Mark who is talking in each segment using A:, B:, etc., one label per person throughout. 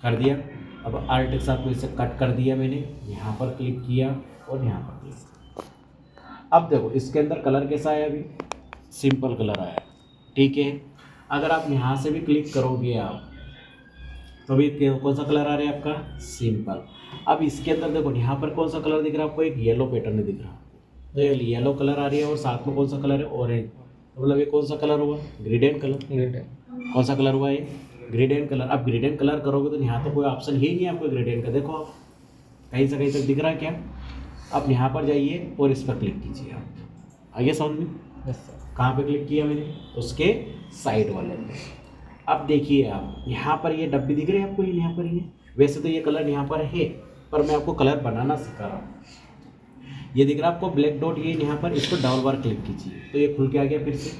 A: कर दिया। अब आर्ट के साथ में इसे कट कर दिया मैंने, यहाँ पर क्लिक किया और यहाँ पर क्लिक किया। अब देखो इसके अंदर कलर कैसा आया, अभी सिंपल कलर आया, ठीक है। अगर आप यहाँ से भी क्लिक करोगे आप तो भी कौन सा कलर आ रहा है आपका, सिंपल। अब इसके अंदर देखो यहाँ पर कौन सा कलर दिख रहा है आपको, एक येलो पैटर्न दिख रहा है, तो ये येलो कलर आ रही है और साथ में कौन सा कलर है, ऑरेंज। तो मतलब ये कौन सा कलर हुआ, ग्रेडियंट कलर। कौन सा कलर हुआ ये, ग्रेडियंट कलर। अब ग्रेडियंट कलर करोगे तो यहाँ तो कोई ऑप्शन ही नहीं है आपको ग्रेडियंट का, देखो आप कहीं से कहीं तक दिख रहा है क्या। आप यहाँ पर जाइए और इस पर क्लिक कीजिए, आप आइए समझ में। कहाँ पे क्लिक किया मैंने, उसके साइड वाले पे। अब देखिए आप यहाँ पर ये डब्बी दिख रही है आपको, यहाँ पर ये वैसे तो ये कलर यहाँ पर है, पर मैं आपको कलर बनाना सिखा रहा हूँ। ये दिख रहा है आपको ब्लैक डॉट, ये यहाँ पर, इस पर डबल बार क्लिक कीजिए तो ये खुल के आ गया। फिर से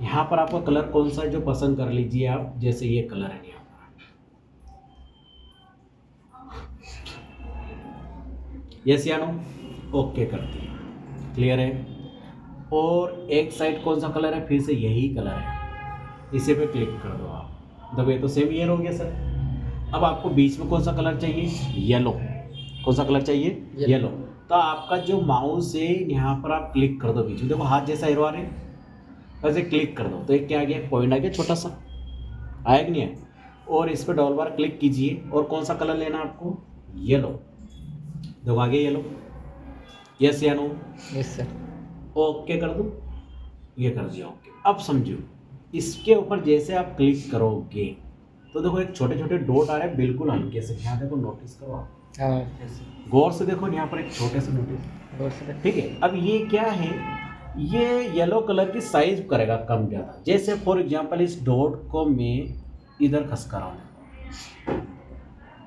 A: यहाँ पर आपको कलर कौन सा है जो पसंद कर लीजिए आप, जैसे ये कलर है यहाँ पर, यस या नो, ओके कर दिया, क्लियर है। और एक साइड कौन सा कलर है, फिर से यही कलर है, इसे पे क्लिक कर दो आप, तो ये तो सेम ईयर हो गया सर। अब आपको बीच में कौन सा कलर चाहिए, येलो। कौन सा कलर चाहिए, येलो। तो आपका जो माउस है यहाँ पर आप क्लिक कर दो बीच में, देखो हाथ जैसा एरो आ रहा है, वैसे क्लिक कर दो तो एक क्या आ गया, पॉइंट आ गया छोटा सा, आया कि नहीं है। और इस पर डबल बार क्लिक कीजिए और कौन सा कलर लेना आपको, येलो। देखो आ गया येलो, यस या नो,
B: यस सर।
A: ओके कर दो, ये कर दिया ओके। अब समझो इसके ऊपर जैसे आप क्लिक करोगे तो देखो एक छोटे छोटे डॉट आ रहे हैं बिल्कुल हल्के से, यहाँ देखो नोटिस करो आप, गौर से देखो यहाँ पर एक छोटे से नोटिस, ठीक है। अब ये क्या है, ये येलो कलर की साइज करेगा कम ज़्यादा। जैसे फॉर एग्जांपल इस डॉट को मैं इधर खसका रहा हूँ,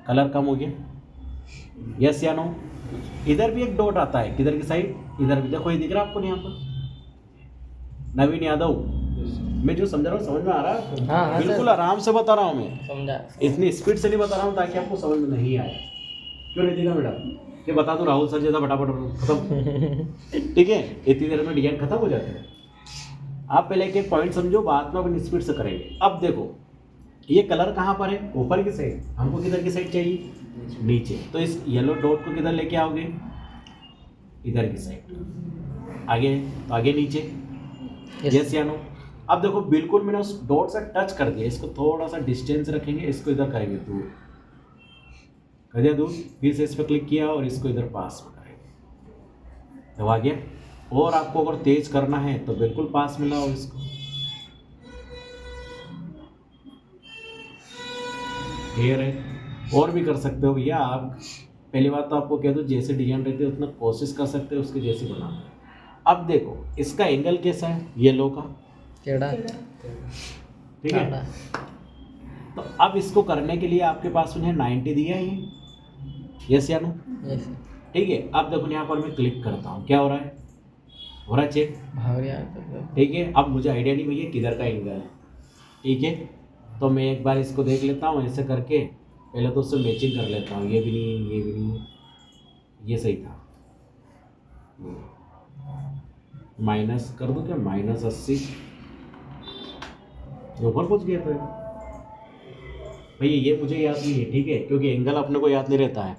A: कलर कम हो गया, यस या नो। इधर भी एक डॉट आता है, किधर की साइड, इधर भी देखो, ये दिख रहा है आपको यहाँ पर, नवीन यादव। मैं जो समझा रहा हूँ समझ में आ रहा है,
B: हाँ,
A: बिल्कुल आराम से बता रहा हूँ मैं,
B: समझा।
A: इतनी स्पीड से नहीं बता रहा हूँ ताकि आपको समझ में नहीं आए। क्यों नहीं दिखा मैडम, ये बता दूँ राहुल सर जैसा फटाफट खत्म, ठीक है, इतनी देर में डिजाइन खत्म हो जाते हैं। आप पहले एक एक पॉइंट समझो, बाद में अपन स्पीड से करेंगे। अब देखो ये कलर कहाँ पर है, ऊपर की साइड, हमको किधर की साइड चाहिए, नीचे। तो इस येलो डॉट को किधर लेके आओगे, इधर की साइड, आगे तो आगे नीचे, यस या नो। अब देखो बिल्कुल मैंने उस डॉट से टच कर दिया, इसको थोड़ा सा डिस्टेंस रखेंगे, इसको इधर करेंगे दूर, कर दिया दूर, फिर से इस पर क्लिक किया और इसको इधर पास में करेंगे, तो आ गया। और आपको अगर तेज करना है तो बिल्कुल पास में लाओ इसको, क्लियर है। और भी कर सकते हो भैया आप, पहली बात तो आपको कह दो जैसे डिजाइन रहती है उतना कोशिश कर सकते हो उसके जैसे बनाना। अब देखो इसका एंगल कैसा है, येलो का
B: टेढ़ा,
A: ठीक है। तो अब इसको करने के लिए आपके पास उन्हें 90 दिया है, यस या नो,
B: यस
A: ठीक है। अब देखो यहाँ पर मैं क्लिक करता हूँ, क्या हो रहा है, हो रहा है चेक, ठीक है। अब मुझे आइडिया नहीं भैया किधर का एंगल है, ठीक है। तो मैं एक बार इसको देख लेता हूँ ऐसे करके, पहले तो उससे मैचिंग कर लेता हूँ, ये भी नहीं, ये भी नहीं, ये सही था, माइनस कर दूँ क्या, -80, ऊपर पहुँच गया था भैया, ये मुझे याद नहीं है, ठीक है, क्योंकि एंगल अपने को याद नहीं रहता है,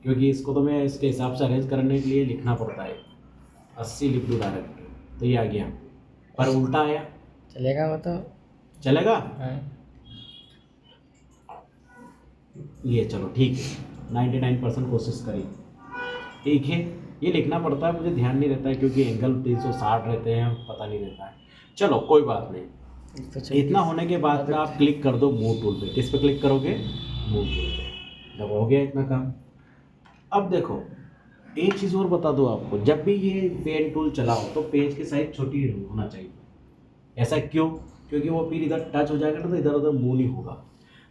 A: क्योंकि इसको तो मैं इसके हिसाब से अरेंज करने के लिए लिखना पड़ता है, 80 लिख दूँ डायरेक्ट, तो ये आ गया, पर उल्टा आया,
B: चलेगा वो तो,
A: चलेगा।
B: हाँ।
A: ये चलो ठीक है, 99% कोशिश करी, ठीक है। ये लिखना पड़ता है, मुझे ध्यान नहीं रहता है क्योंकि एंगल 360 रहते हैं, पता नहीं रहता है, चलो कोई बात नहीं।
B: तो
A: इतना होने के बाद में आप क्लिक कर दो मूव टूल पे, किस पे क्लिक करोगे, मूव टूल पे, जब हो गया इतना काम। अब देखो एक चीज़ और बता दो आपको, जब भी ये पेन टूल चलाओ तो पेज की साइज छोटी होना चाहिए। ऐसा क्यों, क्योंकि वो फिर इधर टच हो जाएगा ना तो इधर उधर मूव नहीं होगा।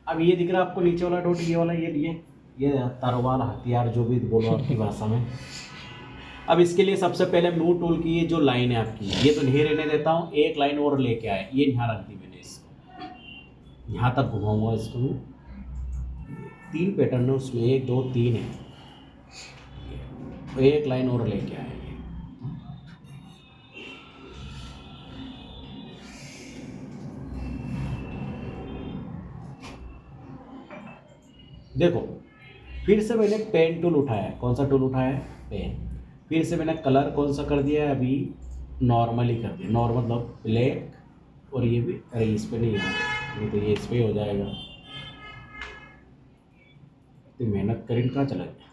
A: अब ये दिख रहा है आपको नीचे वाला डॉट, ये वाला, ये तरवाल हथियार जो भी बोलो आपकी भाषा में। अब इसके लिए सबसे पहले मूव टूल की ये जो लाइन है आपकी, ये तो नहीं रहने देता हूँ, एक लाइन और लेके आए, ये यहाँ रख दी मैंने, इसको यहाँ तक घुमाऊंगा इसको मैं। 3 पैटर्न है उसमें, 1 2 3 है, एक लाइन और लेके आए, देखो फिर से मैंने पेन टूल उठाया है। कौन सा टूल उठाया है? पेन। फिर से मैंने कलर कौन सा कर दिया है? अभी नॉर्मली कर दिया। नॉर्मल मतलब ब्लैक, और ये भी, अरे इस पे नहीं है, नहीं तो ये इस पे ही हो जाएगा। तो मेहनत करीन कहाँ चला गया?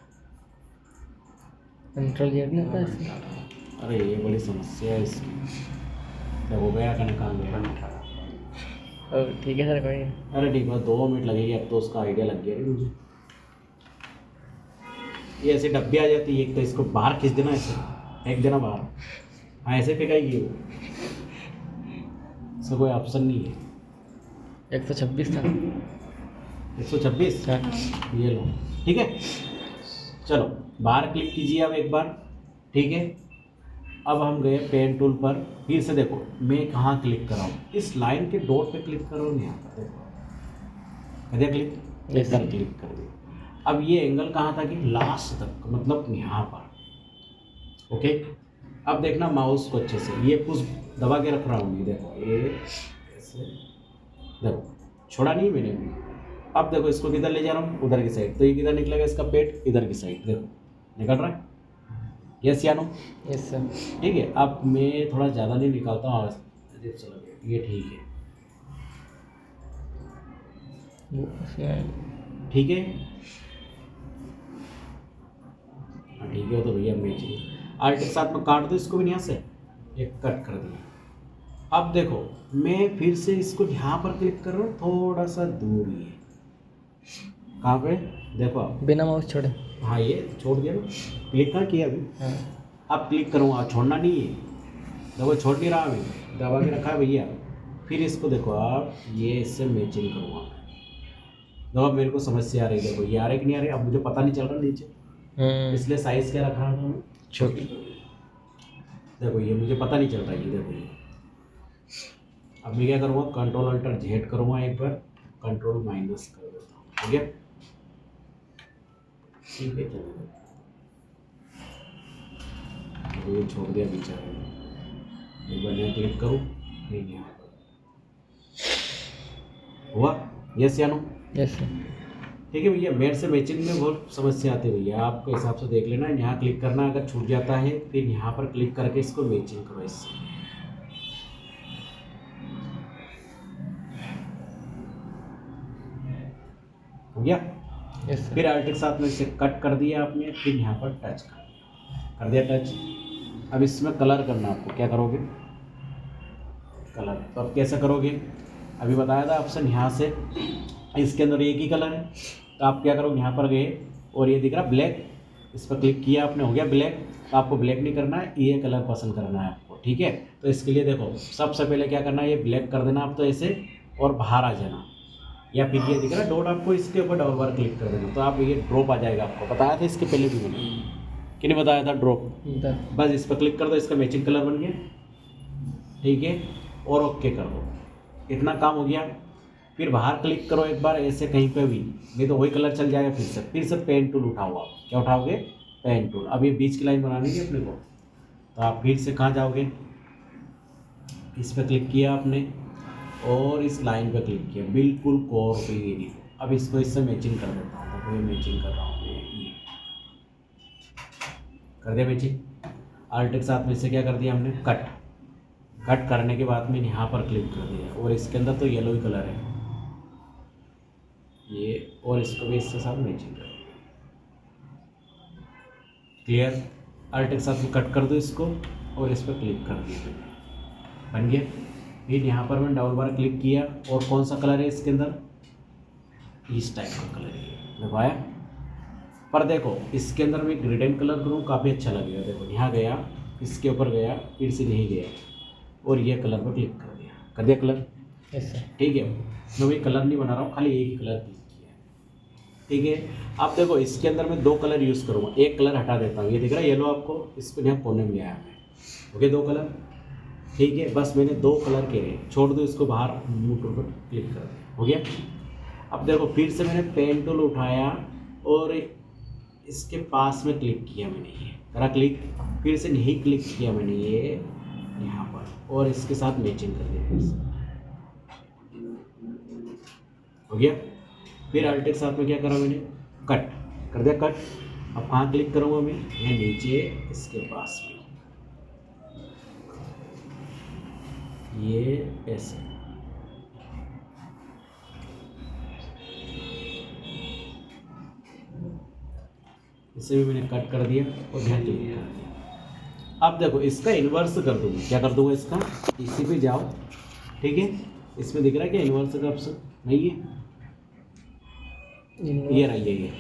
B: कंट्रोल जेड नहीं होता इसमें?
A: अरे ये बड़ी समस्या है इसकी। जब हो गया कहने कहाँ गया?
B: ठीक है सर, कोई नहीं।
A: अरे ठीक है, 2 मिनट लगेगी। अब तो उसका आइडिया लग गया रे मुझे। ये ऐसे डब्बी आ जाती है, एक तो इसको बाहर खींच देना, ऐसे फेंक देना बाहर। हाँ ऐसे फेंकाएगी वो, इसका कोई ऑप्शन नहीं है।
B: 126 था।
A: 126,
B: हाँ।
A: ये लो। ठीक है, चलो बाहर क्लिक कीजिए अब एक बार। ठीक है, अब हम गए पेन टूल पर। फिर से देखो मैं कहाँ क्लिक कर रहा हूँ, इस लाइन के डॉट पे क्लिक कर रहा हूँ। यहाँ पर देखो, कर दिया क्लिक,
B: Yes.
A: एकदम क्लिक कर दिया। अब ये एंगल कहाँ था कि लास्ट तक, मतलब यहाँ पर। ओके, अब देखना माउस को अच्छे से, ये पुश दबा के रख रहा हूँ। ये देखो, ये ऐसे देखो, छोड़ा नहीं मैंने भी। अब देखो इसको किधर ले जा रहा हूँ? उधर की साइड। तो ये किधर निकलेगा? इसका पेट इधर की साइड, देखो निकल रहा है। यस या नो?
B: Yes sir.
A: ठीक है, अब मैं थोड़ा ज़्यादा नहीं निकालता हूँ, अजीब सा लगे, ये ठीक है। ठीक है, हाँ ठीक है, तो भैया मैं चाहिए आर्ट के साथ में काट दो इसको भी यहाँ से, एक कट कर दिया। अब देखो मैं फिर से इसको यहाँ पर क्लिक कर रहा हूँ, थोड़ा सा दूर ही है। कहाँ पे? देखो आप,
B: बिना माउस छोड़े।
A: हाँ ये छोड़ दिया ना, क्लिक कहाँ किया अभी?
B: हाँ।
A: अब क्लिक करूँगा, छोड़ना नहीं है। देखो छोड़ नहीं रहा, मैं दबा के रखा है भैया। फिर इसको देखो आप, ये इससे मैचिंग करूँगा। देखो मेरे को समस्या आ रही है, देखो ये आ रही कि नहीं आ रही, अब मुझे पता नहीं चल रहा नीचे, इसलिए साइज़ क्या रखा था मैं?
B: छोटी।
A: देखो ये मुझे पता नहीं चल रहा है, ये देखो ये। अब मैं क्या करूँगा? कंट्रोल अल्टर जेड करूँगा, एक बार कंट्रोल माइनस कर देता हूँ। हो गया? ठीक है, चलो ये छोड़ दिया बेचारे ने। एक बार यहाँ क्लिक करूँ, नहीं यहाँ पर हुआ। यस या नो?
B: Yes sir.
A: ठीक है भैया, मेरे से मैचिंग में बहुत समस्या आती है भैया, आपके हिसाब से देख लेना। यहाँ क्लिक करना, अगर छूट जाता है फिर यहाँ पर क्लिक करके इसको मैचिंग करो इससे। हो गया?
B: Yes sir.
A: फिर अल्ट के साथ में इसे कट कर दिया आपने, फिर यहाँ पर टच कर दिया टच। अब इसमें कलर करना आपको, क्या करोगे? कलर। तो अब कैसे करोगे? अभी बताया था ऑप्शन यहाँ से, इसके अंदर एक ही कलर है, तो आप क्या करोगे? यहाँ पर गए और ये दिख रहा ब्लैक, इस पर क्लिक किया आपने, हो गया ब्लैक। तो आपको ब्लैक नहीं करना है, ये कलर पसंद करना है आपको। ठीक है, तो इसके लिए देखो सबसे पहले क्या करना है, ये ब्लैक कर देना आप तो ऐसे, और बाहर आ जाना, या फिर ये दिख रहा डॉट, आपको इसके ऊपर डबल बार क्लिक कर देना, तो आप ये ड्रॉप आ जाएगा। आपको बताया था इसके पहले भी मैंने, कि नहीं बताया था? ड्रॉप। बस इस पर क्लिक कर दो, इसका मैचिंग कलर बन गया। ठीक है, और ओके कर दो, इतना काम हो गया। फिर बाहर क्लिक करो एक बार ऐसे कहीं पे भी, नहीं तो वही कलर चल जाएगा। फिर से पेन टूल उठाओ आप, क्या उठाओगे? Pen tool. अब ये बीच की लाइन बनानी है अपने को, तो आप फिर से कहाँ जाओगे? इस पर क्लिक किया आपने और इस लाइन पर क्लिक किया, बिल्कुल कोर पे ये देखो। अब इसको इससे मैचिंग कर देता हूँ, तो ये मैचिंग कर रहा हूँ मैं, ये कर दिया मैचिंग। अल्ट के साथ में से क्या कर दिया हमने? कट। कट करने के बाद में यहाँ पर क्लिक कर दिया, और इसके अंदर तो येलो ही कलर है ये, और इसको भी इसके साथ मैचिंग कर दिया। क्लियर? अल्ट के साथ में कट कर दो इसको, और इस पर क्लिक कर दिया, बन गया। फिर यहाँ पर मैंने डबल बार क्लिक किया, और कौन सा कलर है इसके अंदर? इस टाइप का कलर है, देखो आया। पर देखो इसके अंदर मैं ग्रेडेंट कलर करूँ, काफ़ी अच्छा लगेगा। देखो यहाँ गया, इसके ऊपर गया, फिर से नहीं गया, और ये कलर पर क्लिक कर दिया कलर।
B: Yes sir.
A: ठीक है, मैं वही कलर नहीं बना रहा हूँ, खाली एक ही कलर क्लिक किया है। ठीक है, अब देखो इसके अंदर मैं 2 कलर यूज़ करूँगा, एक कलर हटा देता हूँ, ये दिख रहा है येलो आपको, इसको यहाँ कोने में आया है। Okay, 2 colour. ठीक है, बस मैंने 2 कलर के छोड़ दो, इसको बाहर न्यू टूल पर क्लिक कर दिया, हो गया। अब देखो फिर से मैंने पेन टूल उठाया और इसके पास में क्लिक किया मैंने, ये करा क्लिक। फिर से नहीं क्लिक किया मैंने ये यहाँ पर, और इसके साथ मैचिंग कर दिया फिर से, हो गया। फिर अल्ट के साथ में क्या करा मैंने, कट कर दिया, कट। अब कहाँ क्लिक करूँगा मैं, यहाँ नीचे इसके पास में, ये ऐसे, इसे भी मैंने कट कर दिया और यहाँ क्लिक कर दिया। अब देखो इसका इन्वर्स कर दूंगा, क्या कर दूंगा इसका, इसी पे जाओ, ठीक है, इसमें दिख रहा है क्या इन्वर्स का ऑप्शन, नहीं है, ये रही है, ये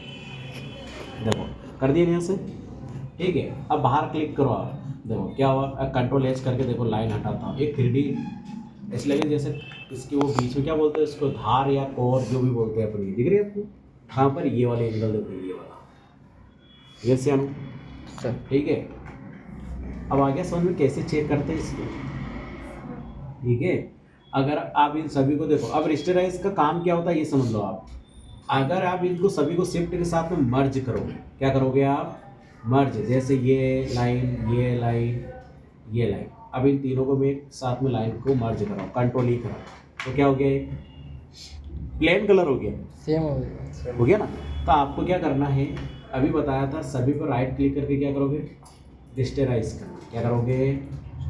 A: देखो कर दिया यहाँ से, ठीक है। अब बाहर क्लिक करो आप, देखो क्या हुआ, कंट्रोल एच करके देखो लाइन हटाता हूँ, एक 3D ऐसे लगे जैसे इसके वो बीच में क्या बोलते हैं इसको, धार या कोर जो भी बोलते हैं अपनी, दिख रही है आपको, कहाँ पर, ये वाले एंगल देखो, ये वाला, ये से हम,
B: सर
A: ठीक है। अब आगे समझ में कैसे चेक करते हैं इसको, ठीक है। अगर आप इन सभी को देखो, अब रजिस्टराइज का काम क्या होता है ये समझ लो आप। अगर आप इनको सभी को शिफ्ट के साथ में मर्ज करोगे, क्या करोगे आप, मर्ज, जैसे ये लाइन, ये लाइन, ये लाइन, अब इन तीनों को मैं साथ में लाइन को मर्ज कराऊँ, कंट्रोल ही कराऊँ, तो क्या हो गया, एक प्लेन कलर हो गया,
B: सेम हो गया।
A: हो गया ना। तो आपको क्या करना है, अभी बताया था, सभी पर राइट क्लिक करके क्या करोगे, रजिस्टराइज करना, क्या करोगे,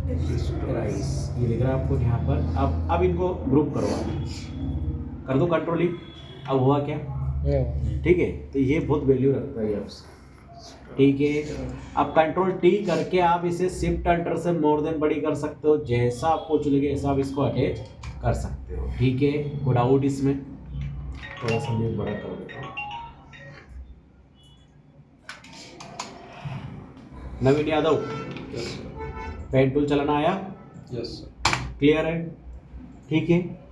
A: रजिस्टराइज, ये दिख रहा है आपको यहाँ पर। अब इनको ग्रुप करो, आप कर दो कंट्रोल ही, अब हुआ क्या,
B: ये हुआ।
A: ठीक है। तो ये बहुत वैल्यू रखता है आपसे, ठीक है। अब कंट्रोल टी करके आप इसे शिफ्ट अल्टर से मोर देन बड़ी कर सकते हो, जैसा आपको चलेगा ऐसा आप इसको अटैच कर सकते हो, ठीक है। कोई डाउट इसमें, थोड़ा सा मैं बड़ा कर देता हूँ। नवीन यादव, पेन टूल चलाना आया,
C: यस
A: क्लियर है, ठीक है।